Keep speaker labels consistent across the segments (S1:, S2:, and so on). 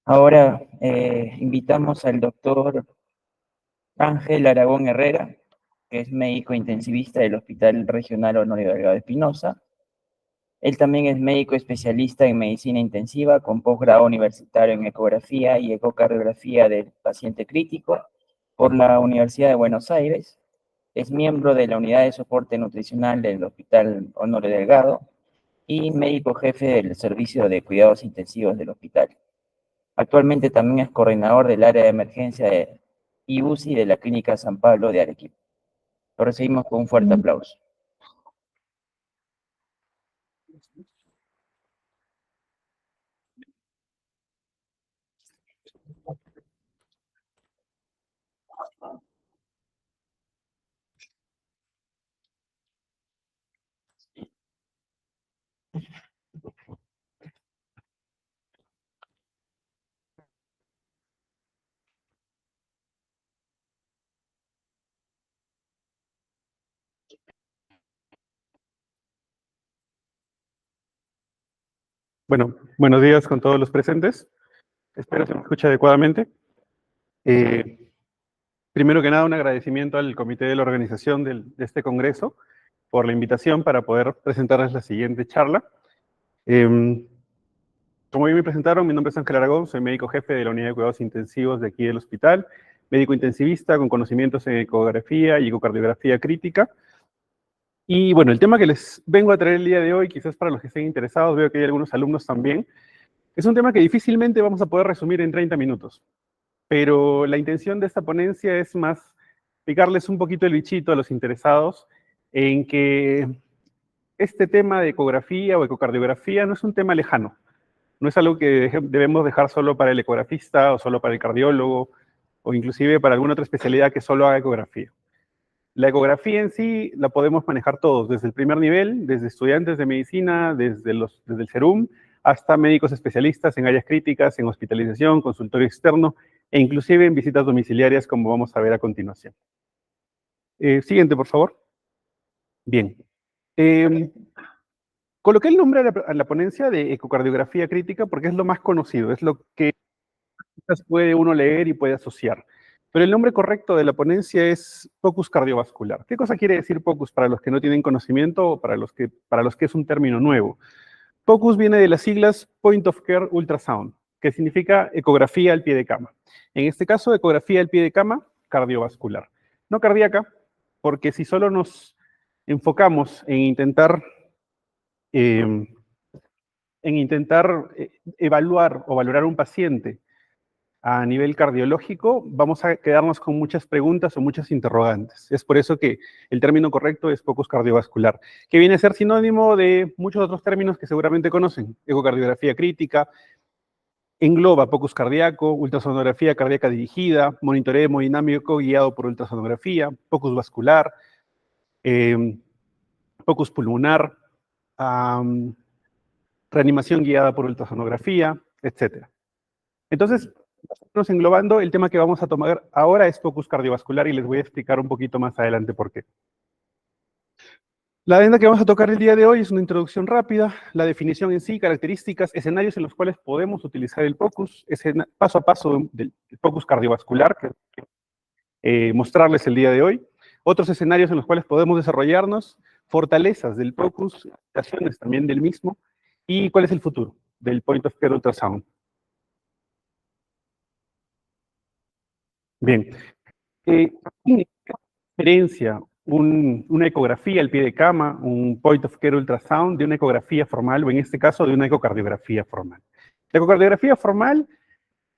S1: Ahora invitamos al doctor Ángel Aragón Herrera, que es médico intensivista del Hospital Regional Honorio Delgado Espinosa. Él también es médico especialista en medicina intensiva con posgrado universitario en ecografía y ecocardiografía del paciente crítico por la Universidad de Buenos Aires. Es miembro de la unidad de soporte nutricional del Hospital Honorio Delgado y médico jefe del servicio de cuidados intensivos del hospital. Actualmente también es coordinador del área de emergencia de UCI de la Clínica San Pablo de Arequipa. Lo recibimos con un fuerte aplauso.
S2: Bueno, buenos días con todos los presentes. Espero se me escuche adecuadamente. Primero que nada, un agradecimiento al comité de la organización de este congreso por la invitación para poder presentarles la siguiente charla. Como bien me presentaron, mi nombre es Ángel Aragón, soy médico jefe de la unidad de cuidados intensivos de aquí del hospital, médico intensivista con conocimientos en ecografía y ecocardiografía crítica. Y bueno, el tema que les vengo a traer el día de hoy, quizás para los que estén interesados, veo que hay algunos alumnos también, es un tema que difícilmente vamos a poder resumir en 30 minutos, pero la intención de esta ponencia es más picarles un poquito el bichito a los interesados en que este tema de ecografía o ecocardiografía no es un tema lejano, no es algo que debemos dejar solo para el ecografista o solo para el cardiólogo o inclusive para alguna otra especialidad que solo haga ecografía. La ecografía en sí la podemos manejar todos, desde el primer nivel, desde estudiantes de medicina, desde el SERUM, hasta médicos especialistas en áreas críticas, en hospitalización, consultorio externo, e inclusive en visitas domiciliarias, como vamos a ver a continuación. Siguiente, por favor. Bien. Coloqué el nombre a la ponencia de ecocardiografía crítica porque es lo más conocido, es lo que puede uno leer y puede asociar. Pero el nombre correcto de la ponencia es POCUS cardiovascular. ¿Qué cosa quiere decir POCUS para los que no tienen conocimiento o para los que es un término nuevo? POCUS viene de las siglas Point of Care Ultrasound, que significa ecografía al pie de cama. En este caso, ecografía al pie de cama cardiovascular. No cardíaca, porque si solo nos enfocamos en intentar evaluar o valorar un paciente a nivel cardiológico, vamos a quedarnos con muchas preguntas o muchas interrogantes. Es por eso que el término correcto es POCUS cardiovascular, que viene a ser sinónimo de muchos otros términos que seguramente conocen. Ecocardiografía crítica, engloba POCUS cardíaco, ultrasonografía cardíaca dirigida, monitoreo hemodinámico guiado por ultrasonografía, POCUS vascular, POCUS pulmonar, reanimación guiada por ultrasonografía, etc. Entonces, englobando, el tema que vamos a tomar ahora es POCUS cardiovascular y les voy a explicar un poquito más adelante por qué. La agenda que vamos a tocar el día de hoy es una introducción rápida, la definición en sí, características, escenarios en los cuales podemos utilizar el POCUS, paso a paso del POCUS cardiovascular, que mostrarles el día de hoy, otros escenarios en los cuales podemos desarrollarnos, fortalezas del POCUS, limitaciones también del mismo, y cuál es el futuro del Point of Care Ultrasound. Bien. ¿Qué diferencia una ecografía al pie de cama, un point of care ultrasound, de una ecografía formal, o en este caso de una ecocardiografía formal? La ecocardiografía formal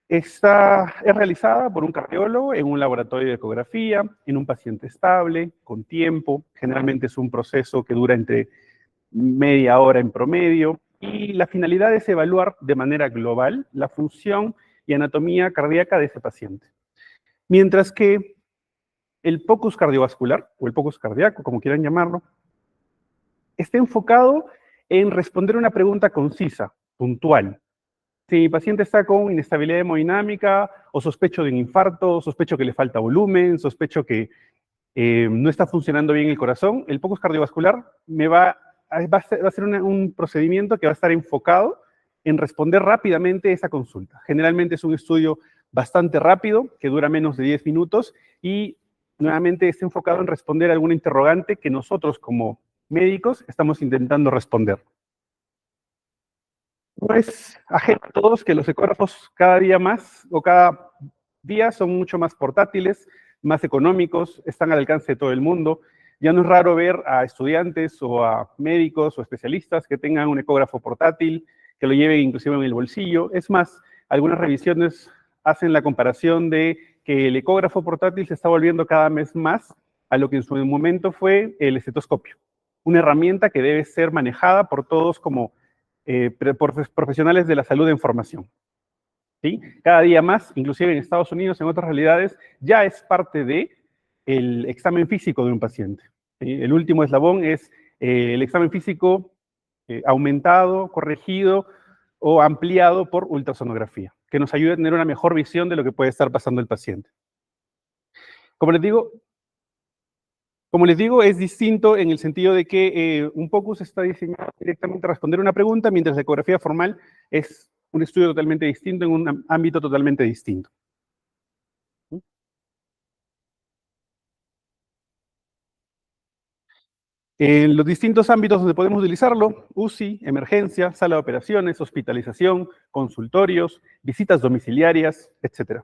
S2: es realizada por un cardiólogo en un laboratorio de ecografía, en un paciente estable, con tiempo. Generalmente es un proceso que dura entre media hora en promedio, y la finalidad es evaluar de manera global la función y anatomía cardíaca de ese paciente. Mientras que el POCUS cardiovascular, o el POCUS cardíaco, como quieran llamarlo, está enfocado en responder una pregunta concisa, puntual. Si mi paciente está con inestabilidad hemodinámica, o sospecho de un infarto, sospecho que le falta volumen, sospecho que no está funcionando bien el corazón, el POCUS cardiovascular va a ser un procedimiento que va a estar enfocado en responder rápidamente esa consulta. Generalmente es un estudio bastante rápido, que dura menos de 10 minutos y nuevamente está enfocado en responder alguna interrogante que nosotros como médicos estamos intentando responder. No es ajeno a todos que los ecógrafos cada día más o cada día son mucho más portátiles, más económicos, están al alcance de todo el mundo. Ya no es raro ver a estudiantes o a médicos o especialistas que tengan un ecógrafo portátil, que lo lleven inclusive en el bolsillo. Es más, algunas revisiones hacen la comparación de que el ecógrafo portátil se está volviendo cada vez más a lo que en su momento fue el estetoscopio. Una herramienta que debe ser manejada por todos como por profesionales de la salud en formación. ¿Sí? Cada día más, inclusive en Estados Unidos, en otras realidades, ya es parte del examen físico de un paciente. ¿Sí? El último eslabón es el examen físico aumentado, corregido o ampliado por ultrasonografía, que nos ayude a tener una mejor visión de lo que puede estar pasando el paciente. Como les digo, es distinto en el sentido de que un POCUS está diseñado directamente a responder una pregunta, mientras la ecografía formal es un estudio totalmente distinto, en un ámbito totalmente distinto. En los distintos ámbitos donde podemos utilizarlo, UCI, emergencia, sala de operaciones, hospitalización, consultorios, visitas domiciliarias, etc.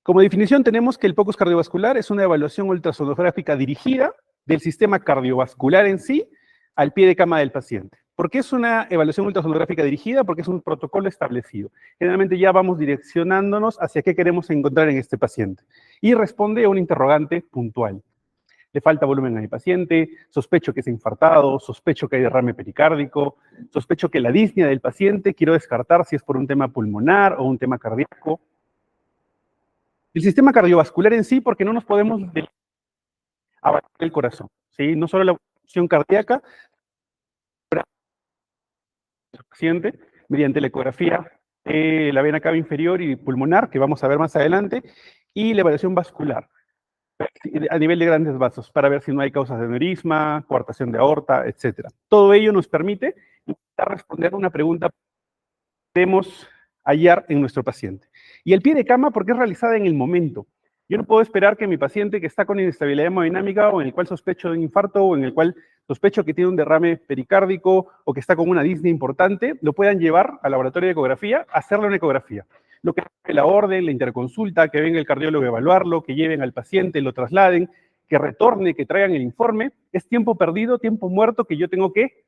S2: Como definición tenemos que el POCUS cardiovascular es una evaluación ultrasonográfica dirigida del sistema cardiovascular en sí al pie de cama del paciente. ¿Por qué es una evaluación ultrasonográfica dirigida? Porque es un protocolo establecido. Generalmente ya vamos direccionándonos hacia qué queremos encontrar en este paciente. Y responde a un interrogante puntual. Le falta volumen a mi paciente, sospecho que es infartado, sospecho que hay derrame pericárdico, sospecho que la disnea del paciente, quiero descartar si es por un tema pulmonar o un tema cardíaco. El sistema cardiovascular en sí, porque no nos podemos abarcar el corazón, ¿sí? No solo la función cardíaca, pero el paciente, mediante la ecografía, la vena cava inferior y pulmonar, que vamos a ver más adelante, y la evaluación vascular, a nivel de grandes vasos, para ver si no hay causas de aneurisma, coartación de aorta, etc. Todo ello nos permite responder a una pregunta que podemos hallar en nuestro paciente. Y el pie de cama, porque es realizada en el momento. Yo no puedo esperar que mi paciente que está con inestabilidad hemodinámica o en el cual sospecho de un infarto o en el cual sospecho que tiene un derrame pericárdico o que está con una disnea importante, lo puedan llevar al laboratorio de ecografía a hacerle una ecografía. Lo que es la orden, la interconsulta, que venga el cardiólogo a evaluarlo, que lleven al paciente, lo trasladen, que retorne, que traigan el informe, es tiempo perdido, tiempo muerto que yo tengo que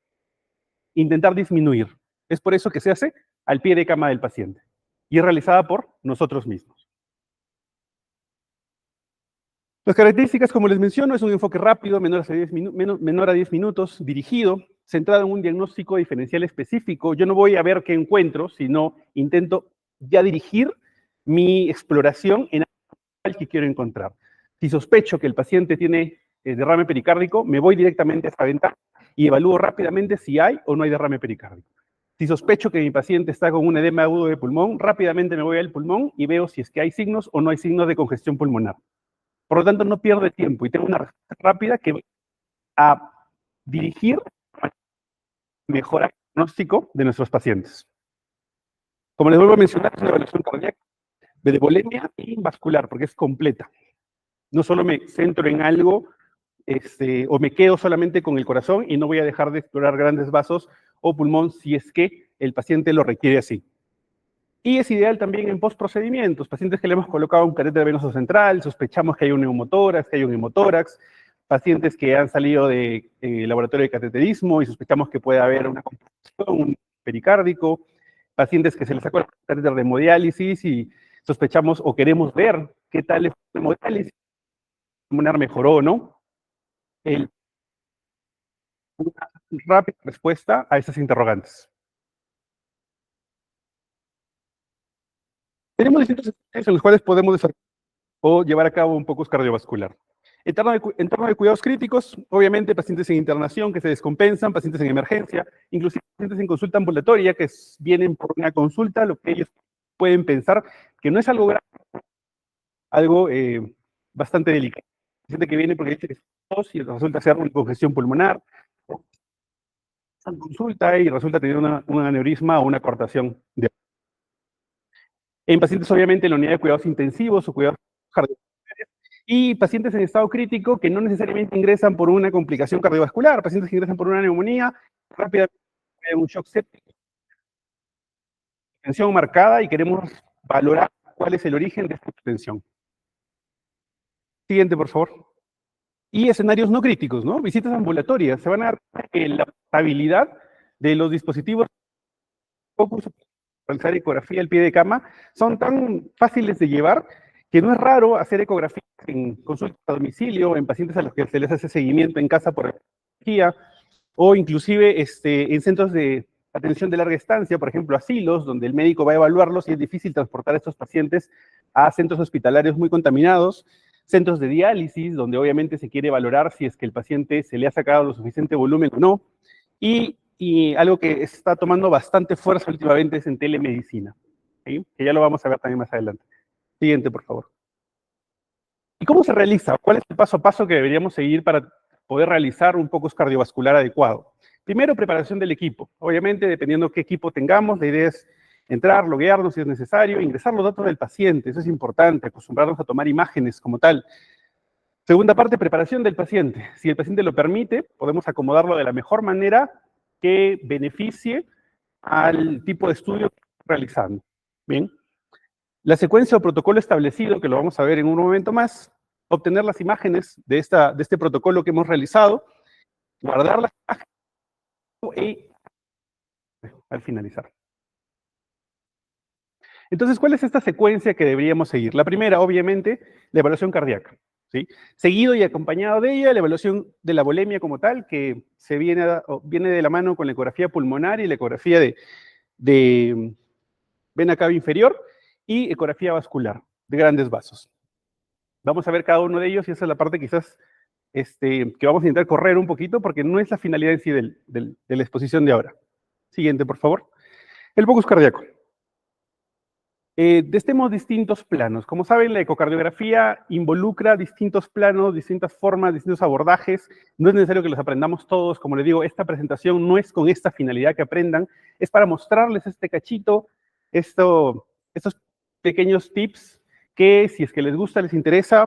S2: intentar disminuir. Es por eso que se hace al pie de cama del paciente y es realizada por nosotros mismos. Las características, como les menciono, es un enfoque rápido, menor a 10 minutos, dirigido, centrado en un diagnóstico diferencial específico. Yo no voy a ver qué encuentro, sino intento ya dirigir mi exploración en algo que quiero encontrar. Si sospecho que el paciente tiene derrame pericárdico, me voy directamente a esa ventana y evalúo rápidamente si hay o no hay derrame pericárdico. Si sospecho que mi paciente está con un edema agudo de pulmón, rápidamente me voy al pulmón y veo si es que hay signos o no hay signos de congestión pulmonar. Por lo tanto, no pierdo tiempo y tengo una respuesta rápida que va a dirigir mejor el diagnóstico de nuestros pacientes. Como les vuelvo a mencionar, es una evaluación cardíaca, de volemia y vascular, porque es completa. No solo me centro en algo o me quedo solamente con el corazón y no voy a dejar de explorar grandes vasos o pulmón si es que el paciente lo requiere así. Y es ideal también en postprocedimientos, pacientes que le hemos colocado un catéter venoso central, sospechamos que hay un neumotórax, que hay un hemotórax, pacientes que han salido de laboratorio de cateterismo y sospechamos que puede haber una complicación, un pericárdico, pacientes que se les sacó el catéter de hemodiálisis y sospechamos o queremos ver qué tal es la hemodiálisis, pulmonar mejoró o no. Una rápida respuesta a esas interrogantes. Tenemos distintos escenarios en los cuales podemos desarrollar o llevar a cabo un POCUS cardiovascular. Entorno de cuidados críticos, obviamente pacientes en internación que se descompensan, pacientes en emergencia, inclusive pacientes en consulta ambulatoria que vienen por una consulta, lo que ellos pueden pensar que no es algo grave, algo bastante delicado. Paciente que viene porque dice que es tos y resulta ser una congestión pulmonar, en consulta y resulta tener un aneurisma o una cortación. En pacientes, obviamente, en la unidad de cuidados intensivos o cuidados cardiovasculares, y pacientes en estado crítico que no necesariamente ingresan por una complicación cardiovascular, pacientes que ingresan por una neumonía, rápidamente un shock séptico, tensión marcada, y queremos valorar cuál es el origen de esta tensión. Siguiente, por favor. Y escenarios no críticos, ¿no? Visitas ambulatorias. Se van a dar cuenta que la estabilidad de los dispositivos Focus, realizar ecografía al pie de cama, son tan fáciles de llevar que no es raro hacer ecografías en consulta a domicilio, en pacientes a los que se les hace seguimiento en casa por ecografía, o inclusive en centros de atención de larga estancia, por ejemplo, asilos, donde el médico va a evaluarlos y es difícil transportar a estos pacientes a centros hospitalarios muy contaminados, centros de diálisis, donde obviamente se quiere valorar si es que el paciente se le ha sacado lo suficiente volumen o no, y algo que está tomando bastante fuerza últimamente es en telemedicina, ¿sí? Que ya lo vamos a ver también más adelante. Siguiente, por favor. ¿Y cómo se realiza? ¿Cuál es el paso a paso que deberíamos seguir para poder realizar un focus cardiovascular adecuado? Primero, preparación del equipo. Obviamente, dependiendo qué equipo tengamos, la idea es entrar, loguearnos si es necesario, ingresar los datos del paciente, eso es importante, acostumbrarnos a tomar imágenes como tal. Segunda parte, preparación del paciente. Si el paciente lo permite, podemos acomodarlo de la mejor manera que beneficie al tipo de estudio que estamos realizando. Bien. La secuencia o protocolo establecido, que lo vamos a ver en un momento más, obtener las imágenes de este protocolo que hemos realizado, guardar las imágenes y al finalizar. Entonces, ¿cuál es esta secuencia que deberíamos seguir? La primera, obviamente, la evaluación cardíaca, ¿sí? Seguido y acompañado de ella, la evaluación de la volemia como tal, que viene de la mano con la ecografía pulmonar y la ecografía de vena cava inferior y ecografía vascular de grandes vasos. Vamos a ver cada uno de ellos y esa es la parte quizás que vamos a intentar correr un poquito porque no es la finalidad en sí de la exposición de ahora. Siguiente, por favor. El focus cardíaco. Testemos distintos planos. Como saben, la ecocardiografía involucra distintos planos, distintas formas, distintos abordajes. No es necesario que los aprendamos todos. Como les digo, esta presentación no es con esta finalidad que aprendan, es para mostrarles este cachito, estos pequeños tips que, si es que les gusta, les interesa,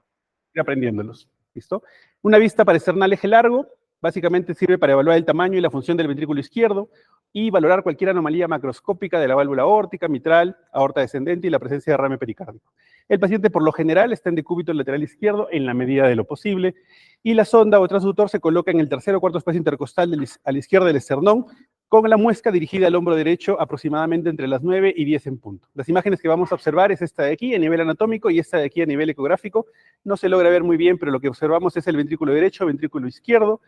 S2: ir aprendiéndolos. ¿Listo? Una vista para externar eje largo, básicamente sirve para evaluar el tamaño y la función del ventrículo izquierdo y valorar cualquier anomalía macroscópica de la válvula aórtica, mitral, aorta descendente y la presencia de derrame pericárdico. El paciente, por lo general, está en decúbito lateral izquierdo en la medida de lo posible y la sonda o transductor se coloca en el tercer o cuarto espacio intercostal a la izquierda del esternón con la muesca dirigida al hombro derecho aproximadamente entre las 9 y 10 en punto. Las imágenes que vamos a observar es esta de aquí a nivel anatómico y esta de aquí a nivel ecográfico. No se logra ver muy bien, pero lo que observamos es el ventrículo derecho, ventrículo izquierdo,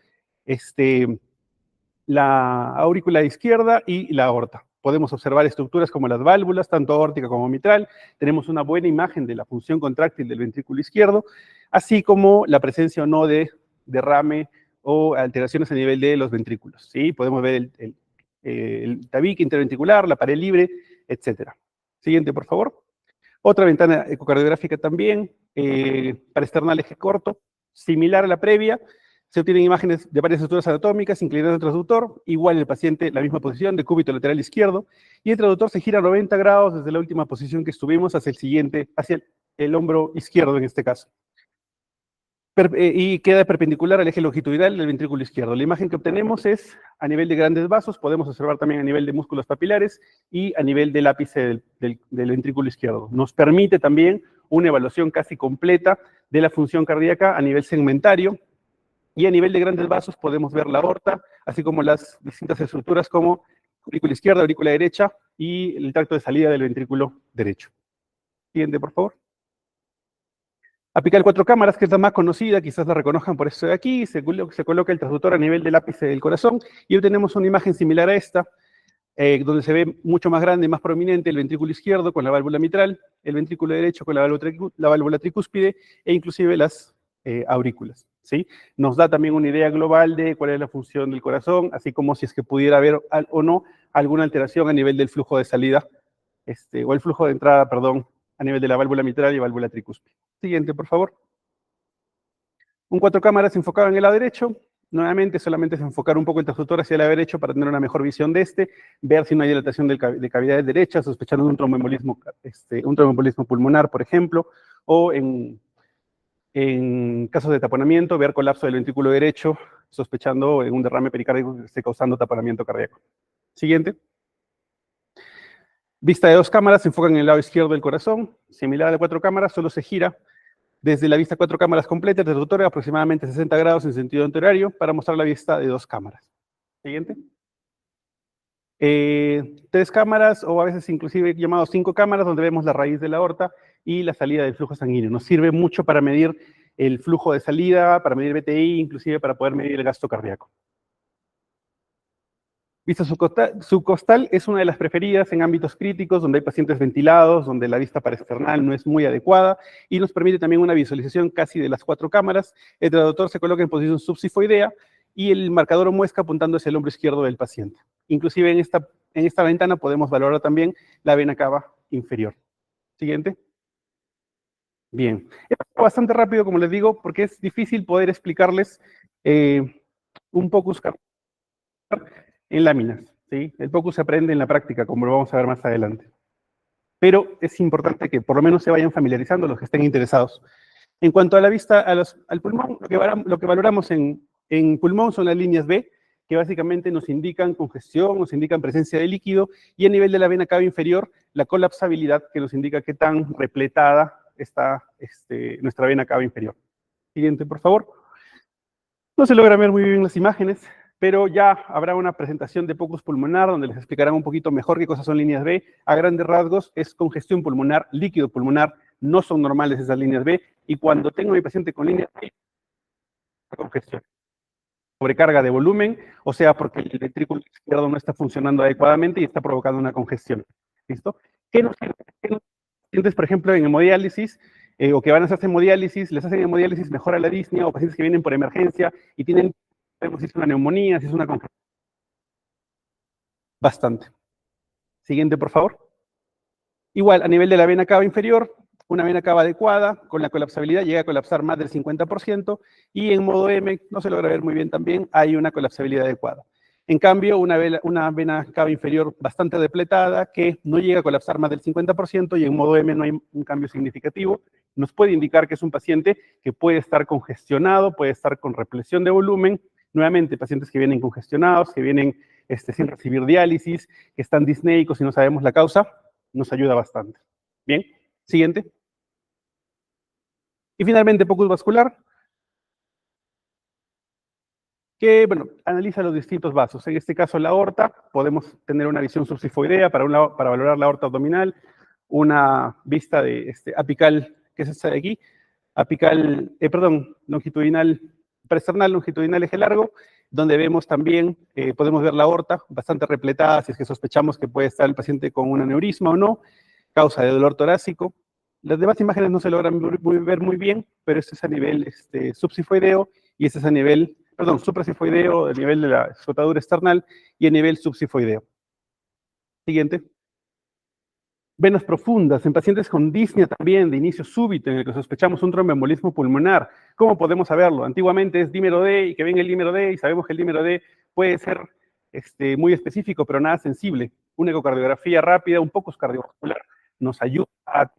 S2: la aurícula izquierda y la aorta. Podemos observar estructuras como las válvulas, tanto aórtica como mitral. Tenemos una buena imagen de la función contráctil del ventrículo izquierdo, así como la presencia o no de derrame o alteraciones a nivel de los ventrículos. ¿Sí? Podemos ver el tabique interventricular, la pared libre, etc. Siguiente, por favor. Otra ventana ecocardiográfica también, para externar eje corto, similar a la previa. Se obtienen imágenes de varias estructuras anatómicas, inclinando el transductor, igual el paciente la misma posición, decúbito lateral izquierdo, y el transductor se gira a 90 grados desde la última posición que estuvimos hacia el siguiente, hacia el hombro izquierdo en este caso. Y queda perpendicular al eje longitudinal del ventrículo izquierdo. La imagen que obtenemos es a nivel de grandes vasos, podemos observar también a nivel de músculos papilares y a nivel del ápice del ventrículo izquierdo. Nos permite también una evaluación casi completa de la función cardíaca a nivel segmentario, y a nivel de grandes vasos podemos ver la aorta, así como las distintas estructuras como aurícula izquierda, aurícula derecha y el tracto de salida del ventrículo derecho. Siguiente, por favor. Apical 4 cámaras, que es la más conocida, quizás la reconozcan por esto de aquí, se coloca el transductor a nivel del ápice del corazón y obtenemos una imagen similar a esta, donde se ve mucho más grande y más prominente el ventrículo izquierdo con la válvula mitral, el ventrículo derecho con la válvula tricúspide e inclusive las aurículas. ¿Sí? Nos da también una idea global de cuál es la función del corazón, así como si es que pudiera haber o no alguna alteración a nivel del flujo de salida, o el flujo de entrada, perdón, a nivel de la válvula mitral y válvula tricúspide. Siguiente, por favor. Un 4 cámaras enfocado en el lado derecho, nuevamente solamente es enfocar un poco el transductor hacia el derecho para tener una mejor visión de ver si no hay dilatación de cavidades derechas, sospechando un tromboembolismo pulmonar, por ejemplo, o en casos de taponamiento, ver colapso del ventrículo derecho, sospechando un derrame pericárdico que esté causando taponamiento cardíaco. Siguiente. Vista de 2 cámaras, se enfocan en el lado izquierdo del corazón. Similar a la de 4 cámaras, solo se gira desde la vista 4 cámaras completa, el transductor aproximadamente 60 grados en sentido anteriorio para mostrar la vista de 2 cámaras. Siguiente. 3 cámaras, o a veces inclusive llamados 5 cámaras, donde vemos la raíz de la aorta y la salida del flujo sanguíneo. Nos sirve mucho para medir el flujo de salida, para medir BTI, inclusive para poder medir el gasto cardíaco. Vista subcostal es una de las preferidas en ámbitos críticos, donde hay pacientes ventilados, donde la vista paraesternal no es muy adecuada, y nos permite también una visualización casi de las 4 cámaras. El traductor se coloca en posición subsifoidea y el marcador o muesca apuntando hacia el hombro izquierdo del paciente. Inclusive en esta ventana podemos valorar también la vena cava inferior. Siguiente. Bien. Es bastante rápido, como les digo, porque es difícil poder explicarles un POCUS en láminas. ¿Sí? El POCUS se aprende en la práctica, como lo vamos a ver más adelante. Pero es importante que por lo menos se vayan familiarizando los que estén interesados. En cuanto a la vista al pulmón, lo que valoramos en pulmón son las líneas B, que básicamente nos indican congestión, nos indican presencia de líquido, y a nivel de la vena cava inferior, la colapsabilidad, que nos indica qué tan repletada está nuestra vena cava inferior. Siguiente, por favor. No se logran ver muy bien las imágenes, pero ya habrá una presentación de POCUS pulmonar donde les explicarán un poquito mejor qué cosas son líneas B. A grandes rasgos es congestión pulmonar, líquido pulmonar, no son normales esas líneas B, y cuando tengo a mi paciente con líneas B, congestión. Sobrecarga de volumen, o sea, porque el ventrículo izquierdo no está funcionando adecuadamente y está provocando una congestión. ¿Listo? ¿Qué nos pacientes, por ejemplo, en hemodiálisis, o que van a hacerse hemodiálisis, les hacen hemodiálisis, mejora la disnea, o pacientes que vienen por emergencia y tienen, si es una neumonía, si es una congestión? Bastante. Siguiente, por favor. Igual, a nivel de la vena cava inferior, una vena cava adecuada, con la colapsabilidad llega a colapsar más del 50%, y en modo M, no se logra ver muy bien también, hay una colapsabilidad adecuada. En cambio, una vena cava inferior bastante depletada, que no llega a colapsar más del 50%, y en modo M no hay un cambio significativo, nos puede indicar que es un paciente que puede estar congestionado, puede estar con represión de volumen. Nuevamente, pacientes que vienen congestionados, que vienen sin recibir diálisis, que están disnéicos y no sabemos la causa, nos ayuda bastante. Bien, siguiente. Y finalmente, POCUS vascular, que, bueno, analiza los distintos vasos. En este caso, la aorta, podemos tener una visión subsifoidea para valorar la aorta abdominal, una vista de apical, que es esta de aquí, longitudinal, preesternal, longitudinal, eje largo, donde vemos también, podemos ver la aorta bastante repletada, si es que sospechamos que puede estar el paciente con un aneurisma o no, causa de dolor torácico. Las demás imágenes no se logran ver muy bien, pero este es a nivel subsifoideo, y este es a nivel, perdón, suprasifoideo, a nivel de la escotadura external, y a nivel subsifoideo. Siguiente. Venas profundas, en pacientes con disnea también, de inicio súbito, en el que sospechamos un tromboembolismo pulmonar. ¿Cómo podemos saberlo? Antiguamente es dímero D, y que venga el dímero D, y sabemos que el dímero D puede ser muy específico, pero nada sensible. Una ecocardiografía rápida, un POCUS cardiovascular, nos ayuda a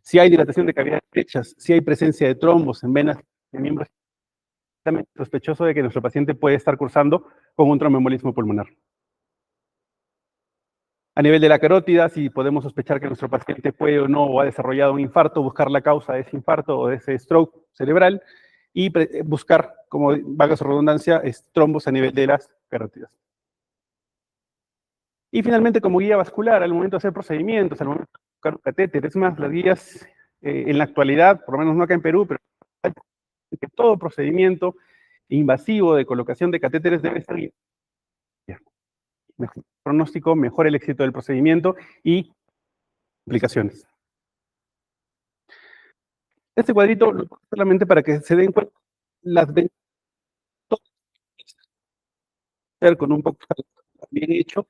S2: si hay dilatación de cavidades derechas, si hay presencia de trombos en venas de miembros, también sospechoso de que nuestro paciente puede estar cursando con un tromboembolismo pulmonar. A nivel de la carótida, si podemos sospechar que nuestro paciente puede o no, o ha desarrollado un infarto, buscar la causa de ese infarto o de ese stroke cerebral, y buscar, como valga su redundancia, trombos a nivel de las carótidas. Y finalmente, como guía vascular, al momento de hacer procedimientos, al momento de buscar un catéter, es más, las guías en la actualidad, por lo menos no acá en Perú, pero que todo procedimiento invasivo de colocación de catéteres debe estar guiado. Mejor pronóstico, mejor el éxito del procedimiento y complicaciones. Este cuadrito solamente para que se den cuenta las ventajas con un poco bien hecho.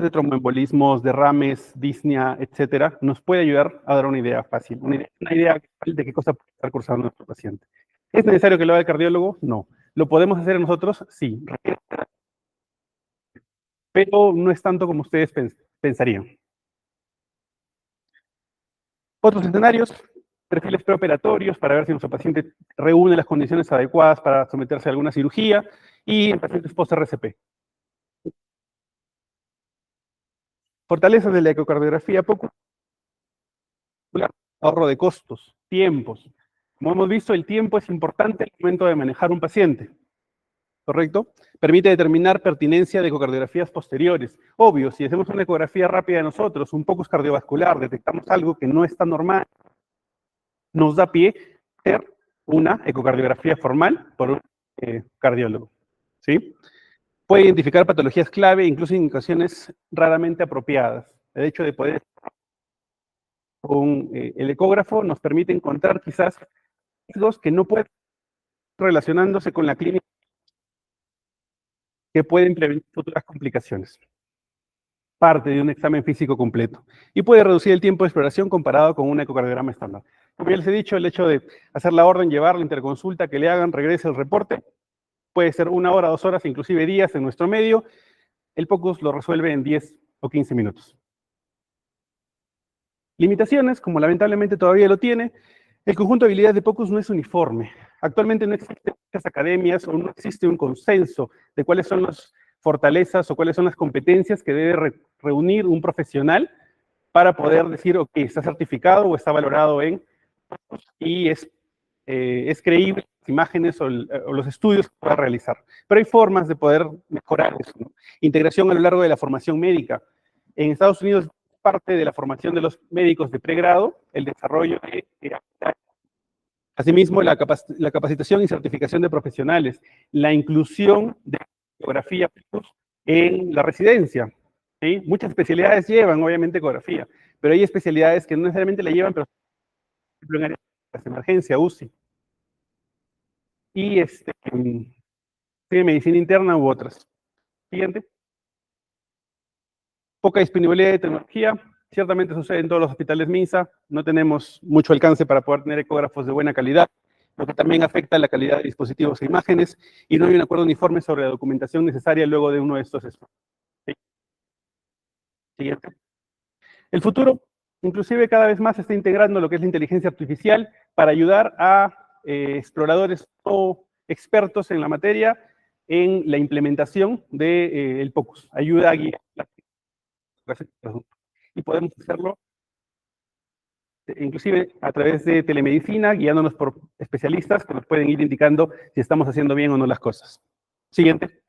S2: de tromboembolismos, derrames, disnea, etcétera, nos puede ayudar a dar una idea fácil, una idea de qué cosa puede estar cursando nuestro paciente. ¿Es necesario que lo haga el cardiólogo? No. ¿Lo podemos hacer nosotros? Sí. Pero no es tanto como ustedes pensarían. Otros escenarios, perfiles preoperatorios para ver si nuestro paciente reúne las condiciones adecuadas para someterse a alguna cirugía y en pacientes post-RCP. Fortalezas de la ecocardiografía poco ahorro de costos, tiempos. Como hemos visto, el tiempo es importante al momento de manejar un paciente, ¿correcto? Permite determinar pertinencia de ecocardiografías posteriores. Obvio, si hacemos una ecografía rápida de nosotros, un POCUS cardiovascular, detectamos algo que no está normal, nos da pie a hacer una ecocardiografía formal por un cardiólogo, ¿sí? Puede identificar patologías clave, incluso en ocasiones raramente apropiadas. El hecho de poder con el ecógrafo nos permite encontrar quizás riesgos que no pueden relacionándose con la clínica que pueden prevenir futuras complicaciones. Parte de un examen físico completo. Y puede reducir el tiempo de exploración comparado con un ecocardiograma estándar. Como ya les he dicho, el hecho de hacer la orden, llevar la interconsulta, que le hagan, regrese el reporte, puede ser 1 hora, 2 horas, inclusive días en nuestro medio. El POCUS lo resuelve en 10 o 15 minutos. Limitaciones, como lamentablemente todavía lo tiene, el conjunto de habilidades de POCUS no es uniforme. Actualmente no existen muchas academias o no existe un consenso de cuáles son las fortalezas o cuáles son las competencias que debe reunir un profesional para poder decir, ok, está certificado o está valorado en POCUS y es creíble las imágenes o los estudios que pueda realizar. Pero hay formas de poder mejorar eso, ¿no? Integración a lo largo de la formación médica. En Estados Unidos, parte de la formación de los médicos de pregrado, el desarrollo de asimismo, la capacitación y certificación de profesionales, la inclusión de ecografía en la residencia. ¿Sí? Muchas especialidades llevan, obviamente, ecografía, pero hay especialidades que no necesariamente la llevan, pero en áreas de emergencia, UCI. Y de medicina interna u otras. Siguiente. Poca disponibilidad de tecnología. Ciertamente sucede en todos los hospitales MINSA. No tenemos mucho alcance para poder tener ecógrafos de buena calidad, lo que también afecta la calidad de dispositivos e imágenes, y no hay un acuerdo uniforme sobre la documentación necesaria luego de uno de estos esfuerzos. ¿Sí? Siguiente. El futuro, inclusive cada vez más se está integrando lo que es la inteligencia artificial para ayudar a exploradores o expertos en la materia en la implementación del POCUS. Ayuda a guiar la y podemos hacerlo inclusive a través de telemedicina, guiándonos por especialistas que nos pueden ir indicando si estamos haciendo bien o no las cosas. Siguiente.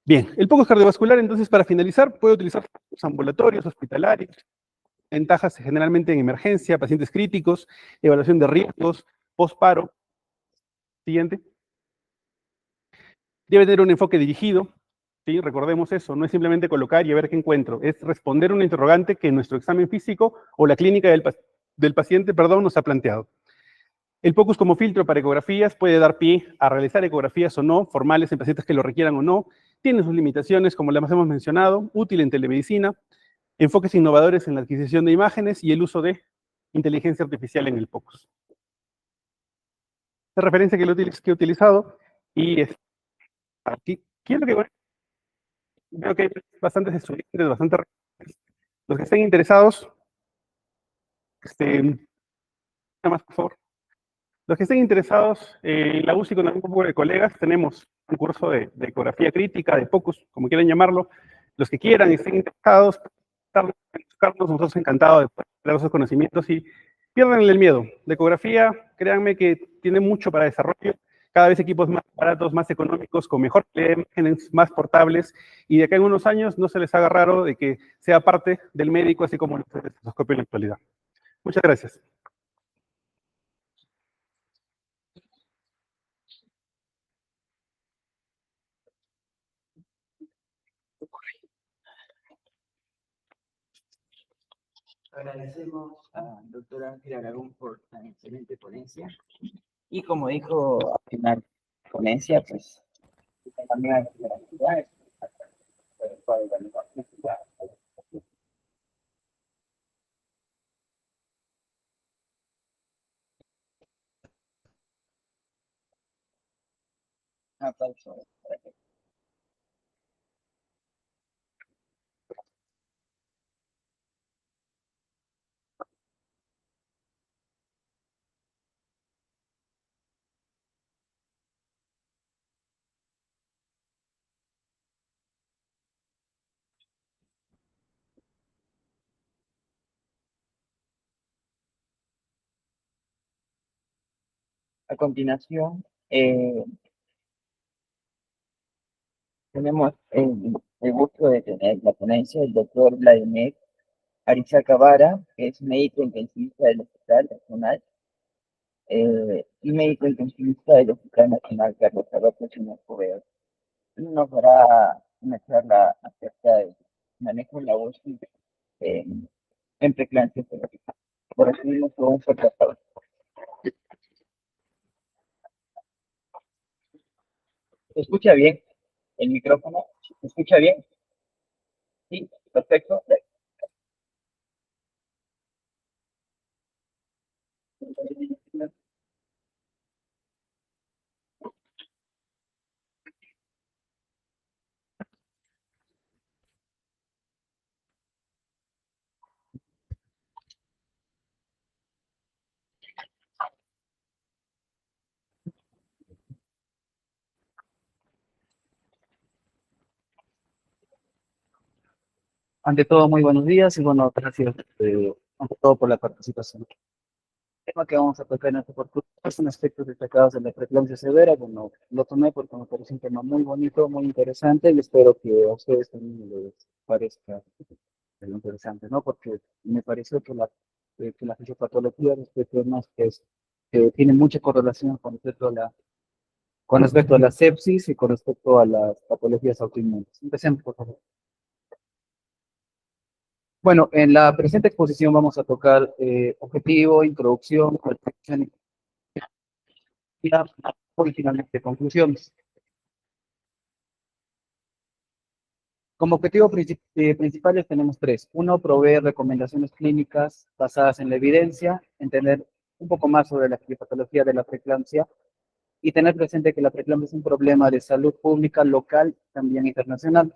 S2: Bien, el POCUS cardiovascular, entonces, para finalizar, puede utilizar los ambulatorios, hospitalarios, ventajas generalmente en emergencia, pacientes críticos, evaluación de riesgos, posparo. Siguiente. Debe tener un enfoque dirigido, ¿sí? Recordemos eso, no es simplemente colocar y a ver qué encuentro, es responder una interrogante que nuestro examen físico o la clínica del paciente, nos ha planteado. El POCUS como filtro para ecografías puede dar pie a realizar ecografías o no, formales en pacientes que lo requieran o no, tiene sus limitaciones, como las hemos mencionado, útil en telemedicina, enfoques innovadores en la adquisición de imágenes y el uso de inteligencia artificial en el POCUS. La referencia que he utilizado y aquí quiero que veo que hay bastantes estudiantes, bastantes. Los que estén interesados, más por favor. Los que estén interesados en la UCI con algún grupo de colegas, tenemos un curso de ecografía crítica, de POCUS, como quieran llamarlo. Los que quieran y estén interesados, buscarnos, nosotros encantados de dar esos conocimientos y pierdan el miedo. La ecografía, créanme que tiene mucho para desarrollo. Cada vez equipos más baratos, más económicos, con mejor calidad de imágenes, más portables, y de acá en unos años no se les haga raro de que sea parte del médico, así como el estetoscopio en la actualidad. Muchas gracias.
S1: Agradecemos al doctor Ángel Aragón por tan excelente ponencia. Y como dijo al final, ponencia, pues también hay que A continuación, tenemos el gusto de tener la ponencia del doctor Vladimir Arizaga Vara, que es médico intensivista del Hospital Nacional y médico intensivista del Hospital Nacional Carlos Alberto Escobedo. Y nos dará una charla acerca del manejo de la voz en preeclampsia. Por recibirnos con un fuerte aplauso. ¿Se escucha bien el micrófono? ¿Se escucha bien? Sí, perfecto.
S3: Ante todo, muy buenos días y bueno, gracias ante todo por la participación. El tema que vamos a tocar en esta oportunidad son aspectos destacados de la preeclampsia severa. Bueno, lo tomé porque me parece un tema muy bonito, muy interesante y espero que a ustedes también les parezca interesante, ¿no? Porque me pareció que la fisiopatología de este tema que tiene mucha correlación con respecto a la sepsis y con respecto a las patologías autoinmunes. Empecemos, por favor. Bueno, en la presente exposición vamos a tocar objetivo, introducción, cualificación y finalmente conclusiones. Como objetivo principales tenemos tres. Uno, proveer recomendaciones clínicas basadas en la evidencia, entender un poco más sobre la patología de la preeclampsia y tener presente que la preeclampsia es un problema de salud pública local, también internacional.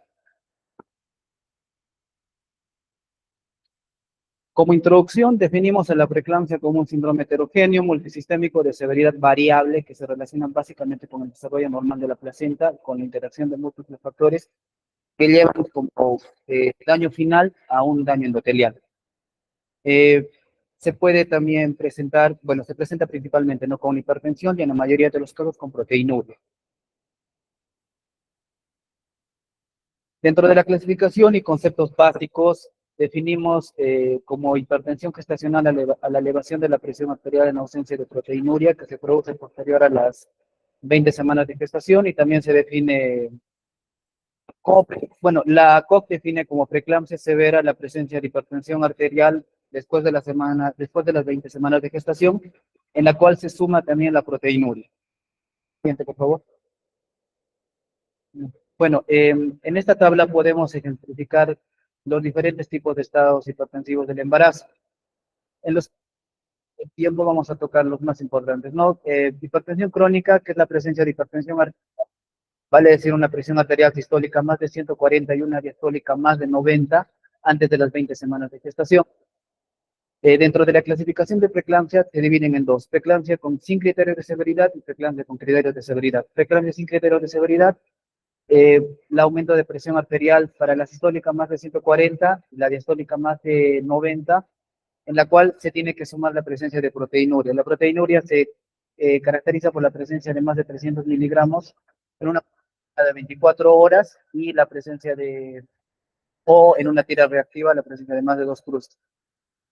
S3: Como introducción, definimos a la preeclampsia como un síndrome heterogéneo, multisistémico, de severidad variable, que se relaciona básicamente con el desarrollo normal de la placenta, con la interacción de múltiples factores que llevan como daño final a un daño endotelial. Se puede también presentar, bueno, se presenta principalmente no con hipertensión y en la mayoría de los casos con proteinuria. Dentro de la clasificación y conceptos básicos, definimos como hipertensión gestacional a la elevación de la presión arterial en ausencia de proteinuria que se produce posterior a las 20 semanas de gestación, y también se define bueno, la COP define como preeclampsia severa la presencia de hipertensión arterial después de las 20 semanas de gestación, en la cual se suma también la proteinuria. Siguiente, por favor. Bueno, en esta tabla podemos ejemplificar los diferentes tipos de estados hipertensivos del embarazo. En los tiempos vamos a tocar los más importantes, ¿no? Hipertensión crónica, que es la presencia de hipertensión arterial, vale decir una presión arterial sistólica más de 140 y una diastólica más de 90 antes de las 20 semanas de gestación. Dentro de la clasificación de preeclampsia se dividen en dos: preeclampsia sin criterios de severidad y preeclampsia con criterios de severidad. Preeclampsia sin criterios de severidad, el aumento de presión arterial para la sistólica más de 140 y la diastólica más de 90, en la cual se tiene que sumar la presencia de proteinuria. La proteinuria se caracteriza por la presencia de más de 300 miligramos en una de 24 horas y la presencia o en una tira reactiva, la presencia de más de 2 cruces.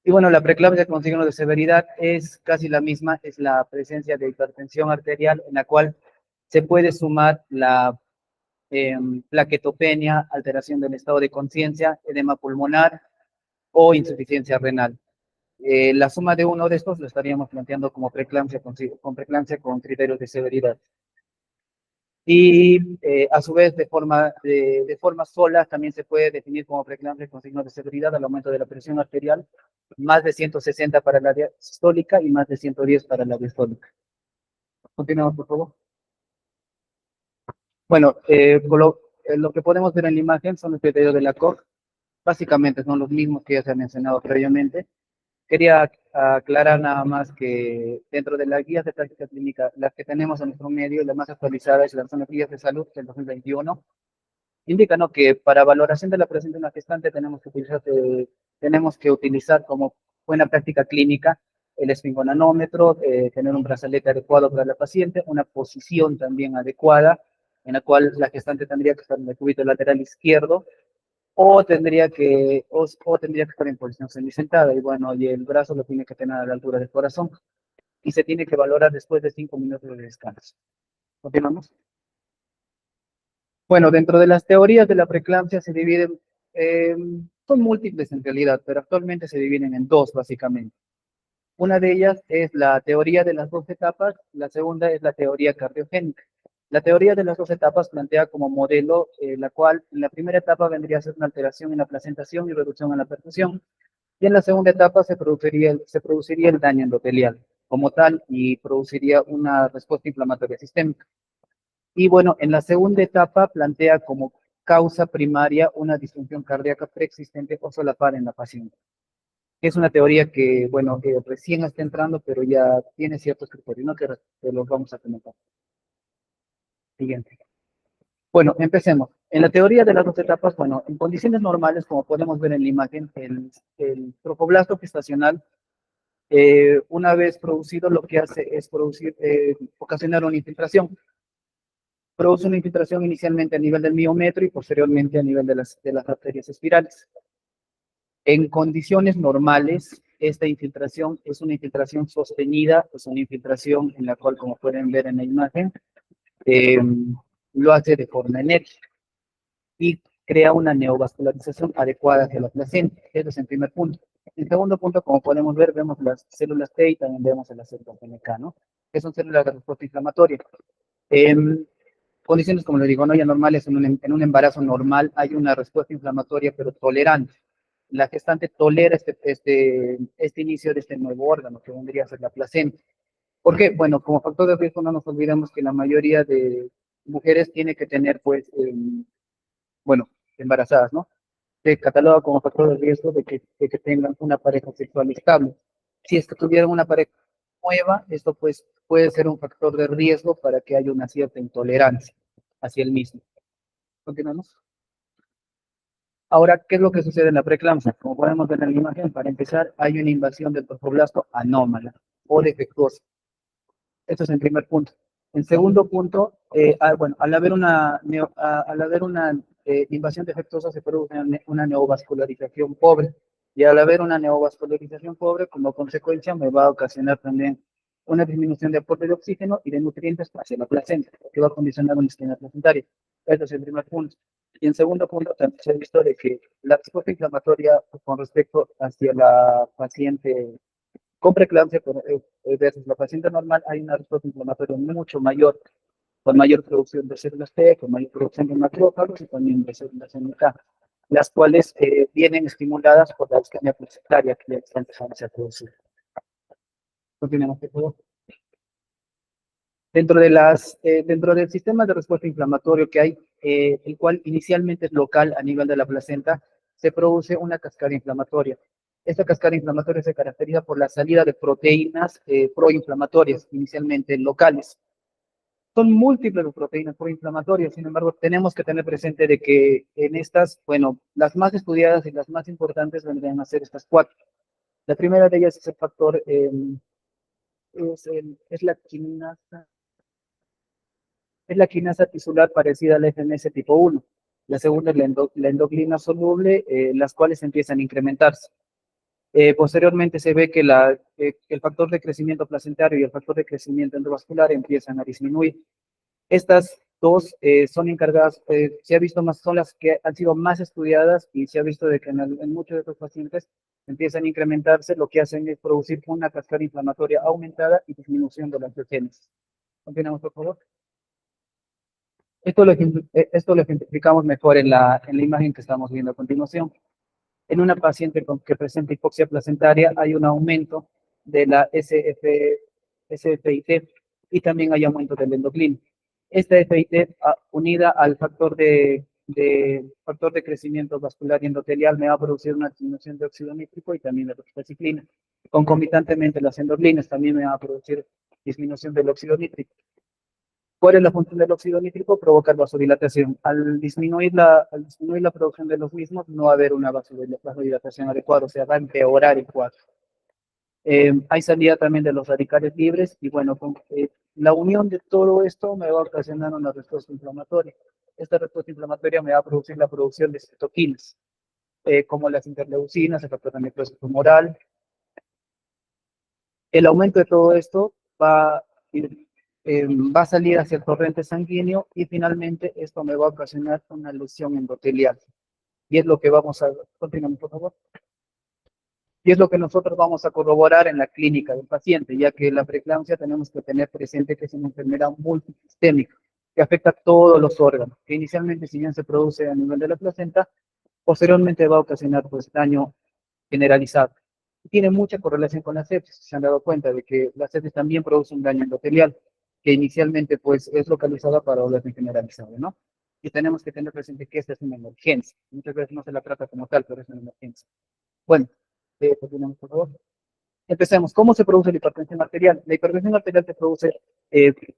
S3: Y bueno, la preeclampsia con signo de severidad es casi la misma, es la presencia de hipertensión arterial en la cual se puede sumar la plaquetopenia, alteración del estado de conciencia, edema pulmonar o insuficiencia renal. La suma de uno de estos lo estaríamos planteando como preeclampsia con criterios de severidad. Y a su vez, de forma sola, también se puede definir como preeclampsia con signo de severidad al aumento de la presión arterial, más de 160 para la diastólica y más de 110 para la diastólica. Continuamos, por favor. Bueno, lo que podemos ver en la imagen son los criterios de la COG. Básicamente son los mismos que ya se han mencionado previamente. Quería aclarar nada más que dentro de las guías de práctica clínica, las que tenemos en nuestro medio, la más actualizada es las guías de salud del 2021, indican, ¿no?, que para valoración de la presencia de una gestante tenemos que utilizar como buena práctica clínica el esfingonanómetro, tener un brazalete adecuado para la paciente, una posición también adecuada, en la cual la gestante tendría que estar en el cúbito lateral izquierdo, o tendría que estar en posición semisentada, y bueno, y el brazo lo tiene que tener a la altura del corazón, y se tiene que valorar después de 5 minutos de descanso. ¿Continuamos? Bueno, dentro de las teorías de la preeclampsia se dividen, son múltiples en realidad, pero actualmente se dividen en dos, básicamente. Una de ellas es la teoría de las dos etapas, la segunda es la teoría cardiogénica. La teoría de las dos etapas plantea como modelo, la cual en la primera etapa vendría a ser una alteración en la placentación y reducción en la perfusión, y en la segunda etapa se produciría el daño endotelial como tal y produciría una respuesta inflamatoria sistémica. Y bueno, en la segunda etapa plantea como causa primaria una disfunción cardíaca preexistente o solapada en la paciente. Es una teoría que, bueno, recién está entrando, pero ya tiene ciertos criterios, ¿no?, que los vamos a comentar. Siguiente. Bueno, empecemos. En la teoría de las dos etapas, bueno, en condiciones normales, como podemos ver en la imagen, el trofoblasto gestacional, una vez producido, lo que hace es ocasionar una infiltración. Produce una infiltración inicialmente a nivel del miometro y posteriormente a nivel de las arterias espirales. En condiciones normales, esta infiltración es una infiltración sostenida, es una infiltración en la cual, como pueden ver en la imagen, lo hace de forma enérgica y crea una neovascularización adecuada hacia la placenta. Ese es el primer punto. En segundo punto, como podemos ver, vemos las células T y también vemos las células NK, ¿no?, que son células de respuesta inflamatoria. Condiciones, como le digo, no ya normales, en un embarazo normal hay una respuesta inflamatoria, pero tolerante. La gestante tolera este inicio de este nuevo órgano, que vendría a ser la placenta. ¿Por qué? Bueno, como factor de riesgo no nos olvidemos que la mayoría de mujeres tiene que tener, pues, bueno, embarazadas, ¿no? Se cataloga como factor de riesgo de que tengan una pareja sexual estable. Si es que tuvieran una pareja nueva, esto pues puede ser un factor de riesgo para que haya una cierta intolerancia hacia el mismo. Continuamos. Ahora, ¿qué es lo que sucede en la preeclampsia? Como podemos ver en la imagen, para empezar, hay una invasión del trofoblasto anómala o defectuosa. Esto es el primer punto. En segundo punto, bueno, al haber una invasión defectuosa se produce una neovascularización pobre. Y al haber una neovascularización pobre, como consecuencia, me va a ocasionar también una disminución de aporte de oxígeno y de nutrientes hacia la placenta, que va a condicionar una isquemia placentaria. Este es el primer punto. Y en segundo punto, también se ha visto de que la respuesta inflamatoria con respecto hacia la paciente con preeclampsia versus la paciente normal, hay una respuesta inflamatoria mucho mayor, con mayor producción de células T, con mayor producción de macrófagos y también de células NK, las cuales vienen estimuladas por la isquemia placentaria que ya está empezando a producir. Continuamos, por favor. Dentro del sistema de respuesta inflamatorio que hay, el cual inicialmente es local a nivel de la placenta, se produce una cascada inflamatoria. Esta cascada inflamatoria se caracteriza por la salida de proteínas proinflamatorias, inicialmente locales. Son múltiples las proteínas proinflamatorias, sin embargo, tenemos que tener presente de que en estas, bueno, las más estudiadas y las más importantes vendrían a ser estas cuatro. La primera de ellas es el factor, es la quinasa tisular parecida al FMS tipo 1. La segunda es la endoglina soluble, las cuales empiezan a incrementarse. Posteriormente se ve que el factor de crecimiento placentario y el factor de crecimiento endovascular empiezan a disminuir. Estas dos son encargadas, se ha visto más, son las que han sido más estudiadas y se ha visto de que en muchos de estos pacientes empiezan a incrementarse, lo que hacen es producir una cascada inflamatoria aumentada y disminución de la angiogénesis. Continuamos, por favor. Esto lo ejemplificamos mejor en la imagen que estamos viendo a continuación. En una paciente que presenta hipoxia placentaria hay un aumento de la SFIT y también hay aumento del endoclino. Esta FIT unida al factor de crecimiento vascular y endotelial me va a producir una disminución de óxido nítrico y también de doxiciclina. Concomitantemente las endoclinas también me van a producir disminución del óxido nítrico. ¿Cuál es la función del óxido nítrico? Provocar vasodilatación. Al disminuir la producción de los mismos, no va a haber una vasodilatación adecuada, o sea, va a empeorar el cuadro. Hay salida también de los radicales libres y bueno, la unión de todo esto me va a ocasionar una respuesta inflamatoria. Esta respuesta inflamatoria me va a producir la producción de citoquinas, como las interleucinas, el factor de necrosis tumoral. El aumento de todo esto va a salir hacia el torrente sanguíneo y finalmente esto me va a ocasionar una lesión endotelial. Y es lo que vamos a... Continuamos, por favor. Y es lo que nosotros vamos a corroborar en la clínica del paciente, ya que la preeclampsia tenemos que tener presente que es una enfermedad multisistémica que afecta a todos los órganos, que inicialmente si bien se produce a nivel de la placenta, posteriormente va a ocasionar pues daño generalizado. Tiene mucha correlación con la sepsis, se han dado cuenta de que la sepsis también produce un daño endotelial, que inicialmente pues es localizada para orden generalizado, ¿no? Y tenemos que tener presente que esta es una emergencia. Muchas veces no se la trata como tal, pero es una emergencia. Bueno, continuamos, por favor. Empecemos. ¿Cómo se produce la hipertensión arterial? La hipertensión arterial se produce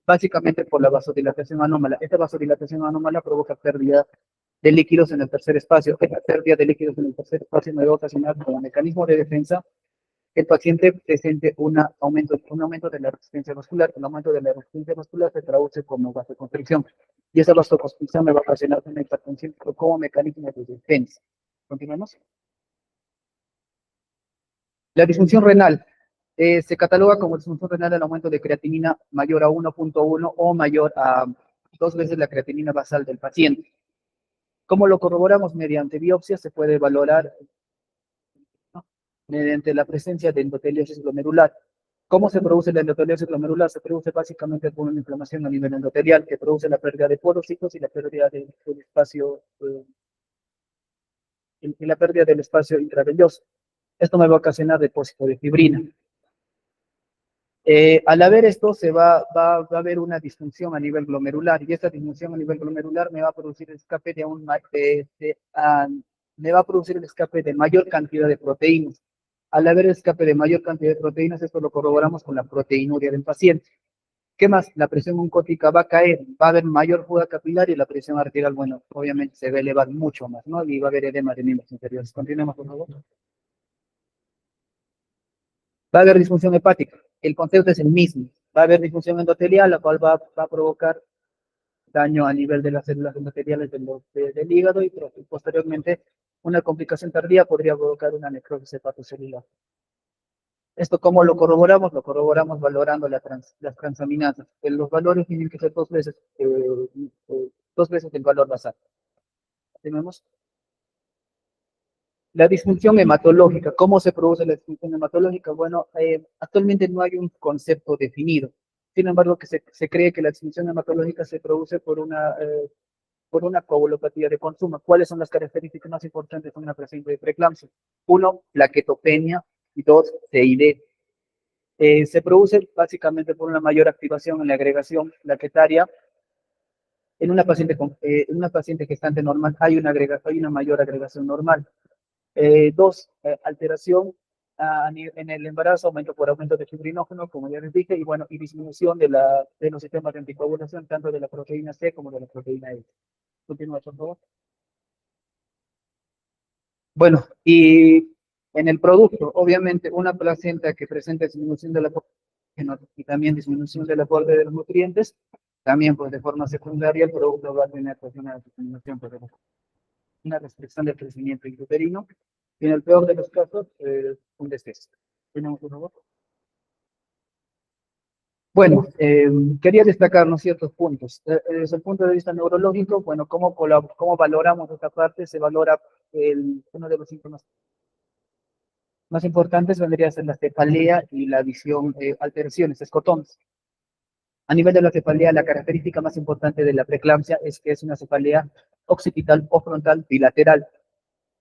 S3: básicamente por la vasodilatación anómala. Esta vasodilatación anómala provoca pérdida de líquidos en el tercer espacio. Esta pérdida de líquidos en el tercer espacio me va a ocasionar como mecanismo de defensa que el paciente presente un aumento de la resistencia vascular. El aumento de la resistencia vascular se traduce como vasoconstricción. Y esa vasoconstricción me va a ocasionar una hipertensión como mecanismo de defensa. Continuemos. La disfunción renal se cataloga como disfunción renal el aumento de creatinina mayor a 1.1 o mayor a 2 veces la creatinina basal del paciente. ¿Cómo lo corroboramos? Mediante biopsia se puede valorar, ¿no?, mediante la presencia de endoteliosis glomerular. ¿Cómo se produce la endoteliosis glomerular? Se produce básicamente por una inflamación a nivel endotelial que produce la pérdida de porocitos y la pérdida del espacio y la pérdida del espacio intravenoso. Esto me va a ocasionar depósito de fibrina. Al haber esto, va a haber una disfunción a nivel glomerular, y esta disfunción a nivel glomerular me va a producir el escape me va a producir el escape de mayor cantidad de proteínas. Al haber escape de mayor cantidad de proteínas, esto lo corroboramos con la proteinuria del paciente. ¿Qué más? La presión oncótica va a caer, va a haber mayor fuga capilar y la presión arterial, bueno, obviamente se va a elevar mucho más, ¿no? Y va a haber edema de miembros inferiores. Continuemos, por favor. Va a haber disfunción hepática. El concepto es el mismo. Va a haber disfunción endotelial, la cual va a provocar daño a nivel de las células endoteliales del hígado y posteriormente una complicación tardía podría provocar una necrosis hepatocelular. ¿Esto cómo lo corroboramos? Lo corroboramos valorando las transaminases. Los valores tienen que ser 2 veces el valor basal. ¿Tenemos? La disfunción hematológica. ¿Cómo se produce la disfunción hematológica? Bueno, actualmente no hay un concepto definido. Sin embargo, que se cree que la disfunción hematológica se produce por una coagulopatía de consumo. ¿Cuáles son las características más importantes de una paciente de preeclampsia? 1, plaquetopenia, y 2, CID. Se produce básicamente por una mayor activación en la agregación plaquetaria. En una paciente gestante normal hay una mayor agregación normal. 2, alteración en el embarazo, aumento de fibrinógeno, como ya les dije, y bueno, y disminución de los sistemas de anticoagulación, tanto de la proteína C como de la proteína E. Continúa, por favor. Bueno, y en el producto, obviamente, una placenta que presenta disminución de la y también disminución del aporte de los nutrientes, también pues de forma secundaria el producto va a tener pues, una disminución, pues, una restricción del crecimiento intrauterino, y en el peor de los casos, un deceso. ¿Tenemos, por favor? Bueno, quería destacar ciertos puntos. Desde el punto de vista neurológico, bueno, ¿cómo valoramos esta parte? Se valora uno de los síntomas más importantes vendría a ser la cefalea y la visión, alteraciones, escotones. A nivel de la cefalea, la característica más importante de la preeclampsia es que es una cefalea occipital o frontal bilateral.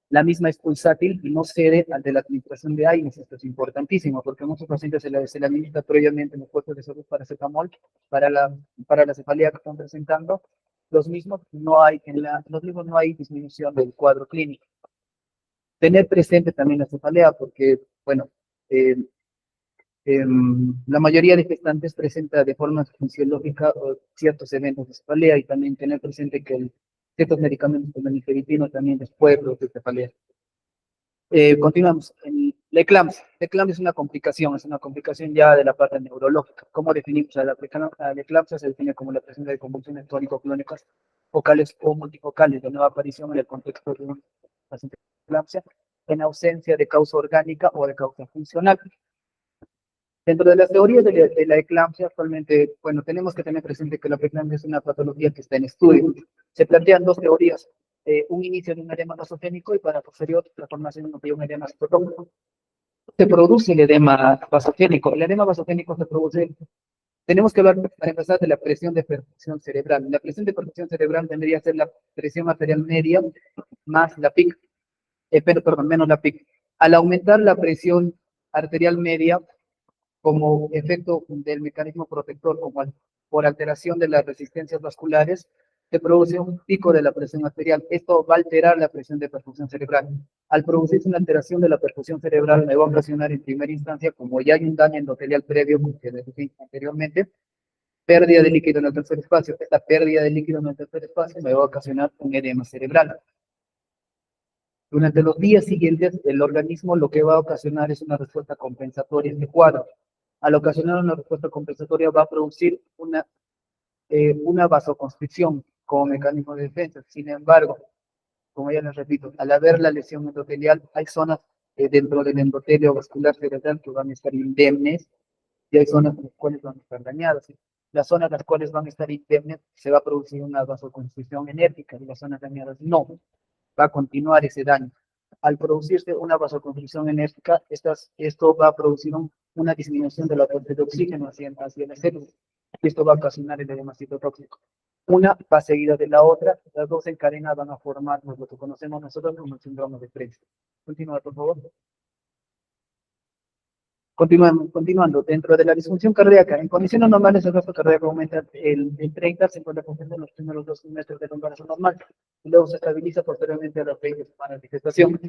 S3: La misma es pulsátil y no cede ante la administración de AINES. Esto es importantísimo porque a muchos pacientes se le administra previamente en los puestos de salud paracetamol para la cefalea que están presentando. Los mismos no hay disminución del cuadro clínico. Tener presente también la cefalea porque, bueno, la mayoría de gestantes presenta de forma fisiológica ciertos eventos de cefalea y también tener presente que ciertos medicamentos como el nifedipino también les puede producir cefalea. Continuamos. La eclampsia. La eclampsia es una complicación ya de la parte neurológica. ¿Cómo definimos a la eclampsia? Se define como la presencia de convulsiones tónico-clónicas focales o multifocales de nueva aparición en el contexto de un paciente con eclampsia, en ausencia de causa orgánica o de causa funcional. Dentro de las teorías de la eclampsia, actualmente, bueno, tenemos que tener presente que la preeclampsia es una patología que está en estudio. Se plantean dos teorías, un inicio de un edema vasogénico y para posterior la formación de un edema citotóxico. Se produce el edema vasogénico. El edema vasogénico se produce, tenemos que hablar para empezar de la presión de perfusión cerebral. La presión de perfusión cerebral tendría que ser la presión arterial media más la PIC, menos la PIC. Al aumentar la presión arterial media, como efecto del mecanismo protector, por alteración de las resistencias vasculares, se produce un pico de la presión arterial. Esto va a alterar la presión de perfusión cerebral. Al producirse una alteración de la perfusión cerebral, me va a ocasionar en primera instancia, como ya hay un daño endotelial previo, que decía anteriormente, pérdida de líquido en el tercer espacio. Esta pérdida de líquido en el tercer espacio me va a ocasionar un edema cerebral. Durante los días siguientes, el organismo lo que va a ocasionar es una respuesta compensatoria a este cuadro. Al ocasionar una respuesta compensatoria va a producir una vasoconstricción como mecanismo de defensa. Sin embargo, como ya les repito, al haber la lesión endotelial, hay zonas dentro del endotelio vascular cerebral que van a estar indemnes y hay zonas en las cuales van a estar dañadas. Las zonas en las cuales van a estar indemnes se va a producir una vasoconstricción enérgica y las zonas dañadas no. Va a continuar ese daño. Al producirse una vasoconstricción enérgica, esto va a producir una disminución de la fuente de oxígeno hacia las células. Y esto va a ocasionar el edema citotóxico. Una va seguida de la otra, las dos en cadena van a formar lo que conocemos nosotros como el síndrome de French. Continúa, por favor. Continuando, dentro de la disfunción cardíaca, en condiciones normales el gasto cardíaco aumenta el 30-50% en los primeros 2 trimestres del embarazo normal, y luego se estabiliza posteriormente a las 20 semanas de gestación.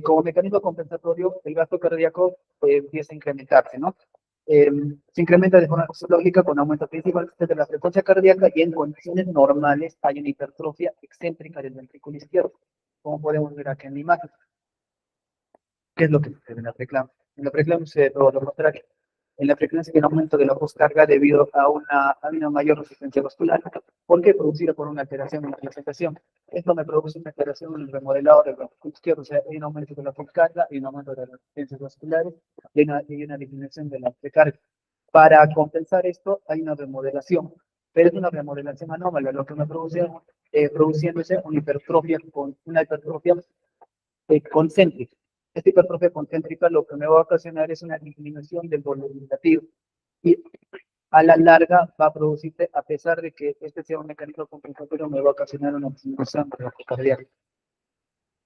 S3: Como mecanismo compensatorio, el gasto cardíaco empieza a incrementarse, ¿no? Se incrementa de forma fisiológica con aumento principal de la frecuencia cardíaca y en condiciones normales hay una hipertrofia excéntrica del ventrículo izquierdo, como podemos ver aquí en la imagen. ¿Qué es lo que sucede en la preeclampsia? En la preeclampsia sucede todo lo contrario. En la preeclampsia hay un aumento de la postcarga debido a una mayor resistencia vascular. ¿Por qué? Producida por una alteración en la placentación. Esto me produce una alteración en el remodelado del ventrículo izquierdo, o sea, hay un aumento de la postcarga y un aumento de las resistencias vasculares y una disminución de la precarga. Para compensar esto, hay una remodelación, pero es una remodelación anómala, lo que me produce produciéndose una hipertrofia concéntrica. Esta hipertrofia concéntrica lo que me va a ocasionar es una disminución del volumen relativo y a la larga va a producirse, a pesar de que este sea un mecanismo compensatorio, me va a ocasionar una disminución de la cardíaca.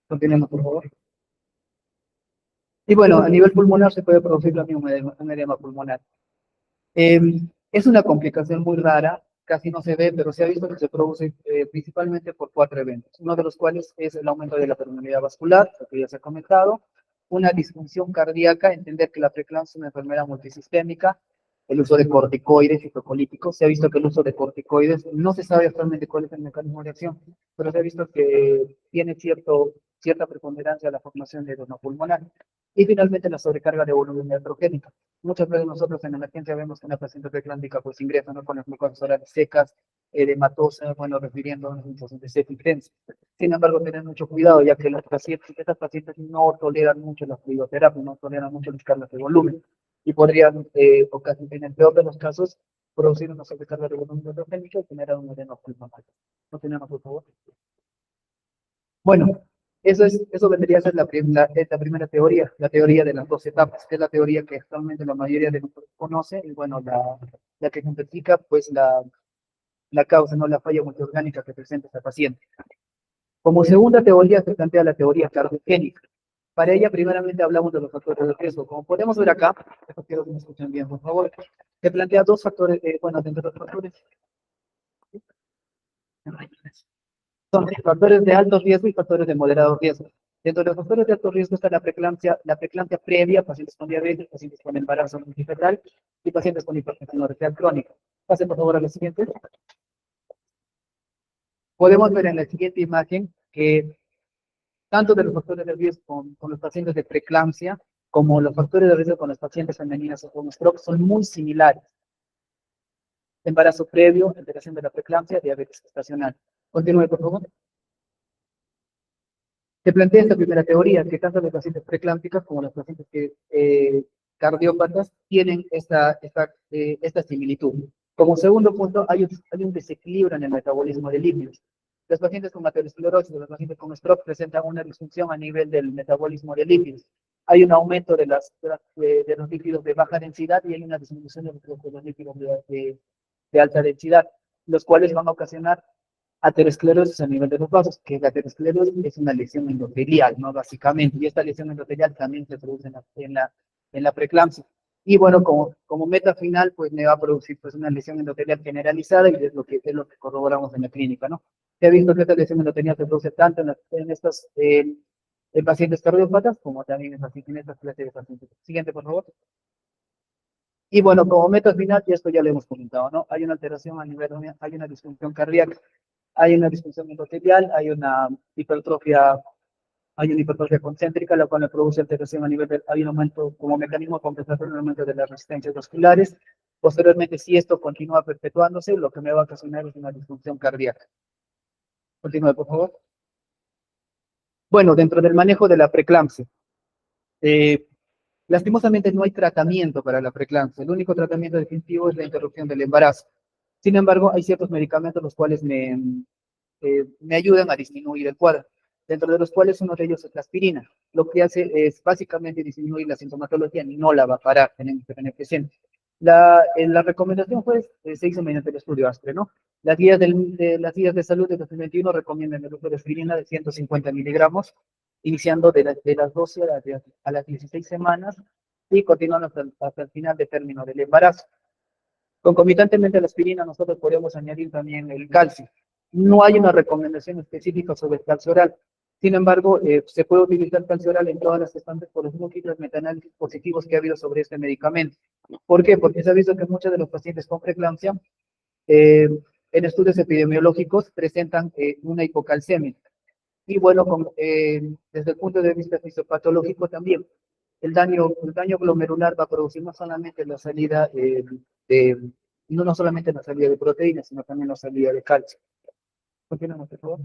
S3: Continuemos, por favor. Y bueno, a nivel pulmonar se puede producir también un edema pulmonar. Es una complicación muy rara, casi no se ve, pero se ha visto que se produce principalmente por 4 eventos, uno de los cuales es el aumento de la permeabilidad vascular, lo que ya se ha comentado, una disfunción cardíaca, entender que la preeclampsia es una enfermedad multisistémica, el uso de corticoides y procolíticos. Se ha visto que el uso de corticoides, no se sabe actualmente cuál es el mecanismo de acción, pero se ha visto que tiene cierta preponderancia a la formación de edema pulmonar. Y finalmente la sobrecarga de volumen iatrogénica. Muchas veces nosotros en emergencia vemos que una paciente preeclámptica pues ingresa, ¿no?, con las mucosas orales secas, edematosa, bueno, refiriendo a una situación de sed intensa. Sin embargo, tener mucho cuidado, ya que estas pacientes no toleran mucho la fluidoterapia, no toleran mucho las cargas de volumen, y podrían, en el peor de los casos, producir una sobrecarga de volumen iatrogénica y generar un edema pulmonar. No tenemos, por favor. Bueno, Eso vendría a ser la primera teoría, la teoría de las dos etapas, que es la teoría que actualmente la mayoría de nosotros conoce, y bueno, la que ejemplifica pues la causa, no la falla multiorgánica que presenta esta paciente. Como segunda teoría se plantea la teoría cardiogénica. Para ella, primeramente hablamos de los factores de riesgo. Como podemos ver acá, quiero que me escuchen bien, por favor, se plantea dos factores, bueno, dentro de los factores, son factores de alto riesgo y factores de moderado riesgo. Dentro de los factores de alto riesgo está la preeclampsia previa, pacientes con diabetes, pacientes con embarazo multifetal y pacientes con hipertensión arterial crónica. Pasen por favor a la siguiente. Podemos ver en la siguiente imagen que tanto de los factores de riesgo con los pacientes de preeclampsia como los factores de riesgo con los pacientes femeninas con stroke son muy similares. Embarazo previo, alteración de la preeclampsia, diabetes gestacional. Continúe, por favor. Se plantea esta primera teoría, que tanto las pacientes preeclámpticas como las pacientes cardiópatas tienen esta similitud. Como segundo punto, hay un desequilibrio en el metabolismo de lípidos. Los pacientes con aterosclerosis, los pacientes con stroke presentan una disfunción a nivel del metabolismo de lípidos. Hay un aumento de los lípidos de baja densidad y hay una disminución de los lípidos de alta densidad, los cuales van a ocasionar aterosclerosis a nivel de los vasos, que la aterosclerosis es una lesión endotelial, ¿no? Básicamente, y esta lesión endotelial también se produce en la preeclampsia. Y bueno, como meta final, pues me va a producir pues una lesión endotelial generalizada y es lo que corroboramos en la clínica, ¿no? Se ha visto que esta lesión endotelial se produce tanto en estos en pacientes cardiópatas como también en estas clases de pacientes. Siguiente, por favor. Y bueno, como meta final, y esto ya lo hemos comentado, ¿no? Hay una alteración a nivel, hay una disfunción cardíaca, hay una disfunción endotelial, hay una hipertrofia concéntrica, la cual produce alteración a nivel hay un aumento como mecanismo compensatorio, un aumento de las resistencias vasculares. Posteriormente, si esto continúa perpetuándose, lo que me va a ocasionar es una disfunción cardíaca. Continúe, por favor. Bueno, dentro del manejo de la preeclampsia, lastimosamente no hay tratamiento para la preeclampsia. El único tratamiento definitivo es la interrupción del embarazo. Sin embargo, hay ciertos medicamentos los cuales me ayudan a disminuir el cuadro, dentro de los cuales uno de ellos es la aspirina. Lo que hace es básicamente disminuir la sintomatología, y no la va a parar, tenemos que tener presente. La recomendación se hizo mediante el estudio ASPRE, ¿no? Las guías de salud de 2021 recomiendan el uso de aspirina de 150 miligramos, iniciando de las 12 a las 16 semanas y continuando hasta el final de término del embarazo. Concomitantemente a la aspirina, nosotros podemos añadir también el calcio. No hay una recomendación específica sobre el calcio oral. Sin embargo, se puede utilizar calcio oral en todas las estantes por los múltiples metaanálisis positivos que ha habido sobre este medicamento. ¿Por qué? Porque se ha visto que muchos de los pacientes con preeclampsia, en estudios epidemiológicos, presentan una hipocalcemia. Y bueno, desde el punto de vista fisiopatológico también, el daño glomerular va a producir no solamente la salida no solamente la salida de proteínas, sino también la salida de calcio. Continuamos, por favor.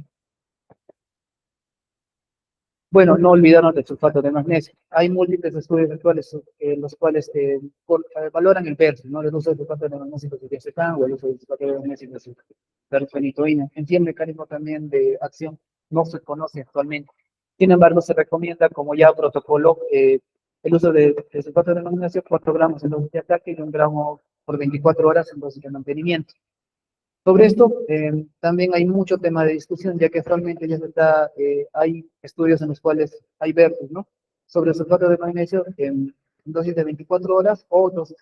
S3: Bueno, no olvidarnos del sulfato de magnesio. Hay múltiples estudios actuales en los cuales valoran el versus, ¿no? El uso del sulfato de magnesio en diazepam o el uso del sulfato de magnesio en ferropenitoína. En sí, el mecanismo también de acción no se conoce actualmente. Sin embargo, se recomienda como ya protocolo el uso de sulfato de magnesio, 4 gramos en dosis de ataque y 1 gramo por 24 horas en dosis de mantenimiento. Sobre esto también hay mucho tema de discusión, ya que actualmente ya hay estudios en los cuales hay versus, ¿no? Sobre el sulfato de magnesio en dosis de 24 horas o dosis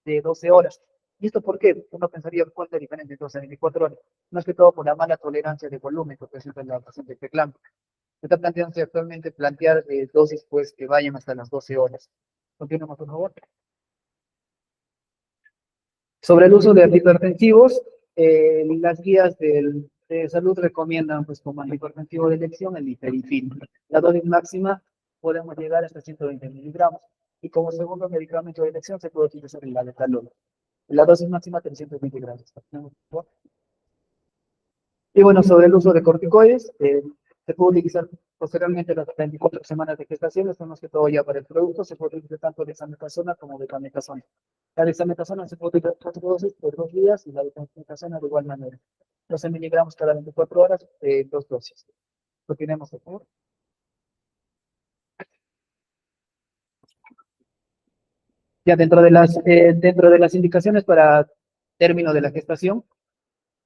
S3: de 12 horas. ¿Y esto por qué? Uno pensaría, ¿cuál es la diferencia entre 12 y 24 horas? Más que todo por la mala tolerancia de volumen que presenta la paciente preeclámpica. Se está planteándose actualmente plantear dosis pues que vayan hasta las 12 horas. Continuemos, por favor. Sobre el uso de antihipertensivos, las guías de salud recomiendan, pues, como antihipertensivo de elección, el nifedipin. La dosis máxima podemos llegar hasta 120 miligramos. Y como segundo medicamento de elección se puede utilizar el labetalol. La dosis máxima 320 gramos. Y bueno, sobre el uso de corticoides, se puede utilizar posteriormente las 24 semanas de gestación, esto más que todo ya para el producto, se puede utilizar tanto dexametasona como betamethasona. La dexametasona se puede utilizar 4 dosis por 2 días y la betamethasona de igual manera. 12 miligramos cada 24 horas, 2 dosis. Lo tenemos, por favor. Ya dentro de las indicaciones para término de la gestación,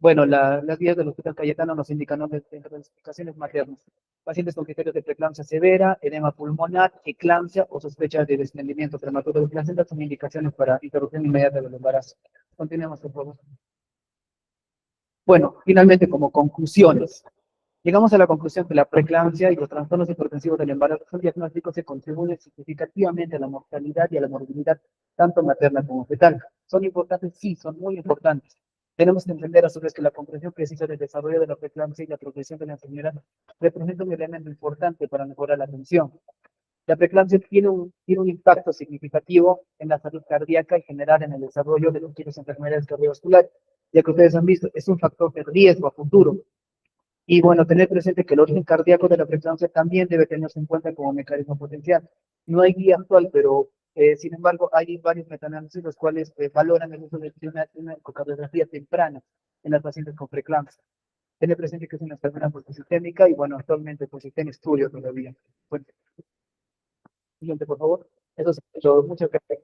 S3: bueno, las guías del Hospital Cayetano nos indican, ¿no?, dentro de las indicaciones maternas: pacientes con criterios de preeclampsia severa, edema pulmonar, eclampsia o sospecha de desprendimiento prematuro de placenta son indicaciones para interrupción inmediata del embarazo. Continuemos, por favor. Bueno, finalmente, como conclusiones, llegamos a la conclusión que la preeclampsia y los trastornos hipertensivos del embarazo son diagnósticos que contribuyen significativamente a la mortalidad y a la morbilidad, tanto materna como fetal. ¿Son importantes? Sí, son muy importantes. Tenemos que entender a su vez que la comprensión precisa del desarrollo de la preeclampsia y la progresión de la enfermedad representa un elemento importante para mejorar la atención. La preeclampsia tiene un impacto significativo en la salud cardíaca y general en el desarrollo de múltiples enfermedades cardiovasculares, ya que ustedes han visto, es un factor de riesgo a futuro. Y bueno, tener presente que el origen cardíaco de la preeclampsia también debe tenerse en cuenta como mecanismo potencial. No hay guía actual, pero sin embargo hay varios metaanálisis los cuales valoran el uso de una ecocardiografía temprana en las pacientes con preeclampsia. Tener presente que es una enfermedad multisistémica y bueno, actualmente pues está en estudio todavía. Bueno, siguiente, por favor. Eso es todo. Muchas gracias.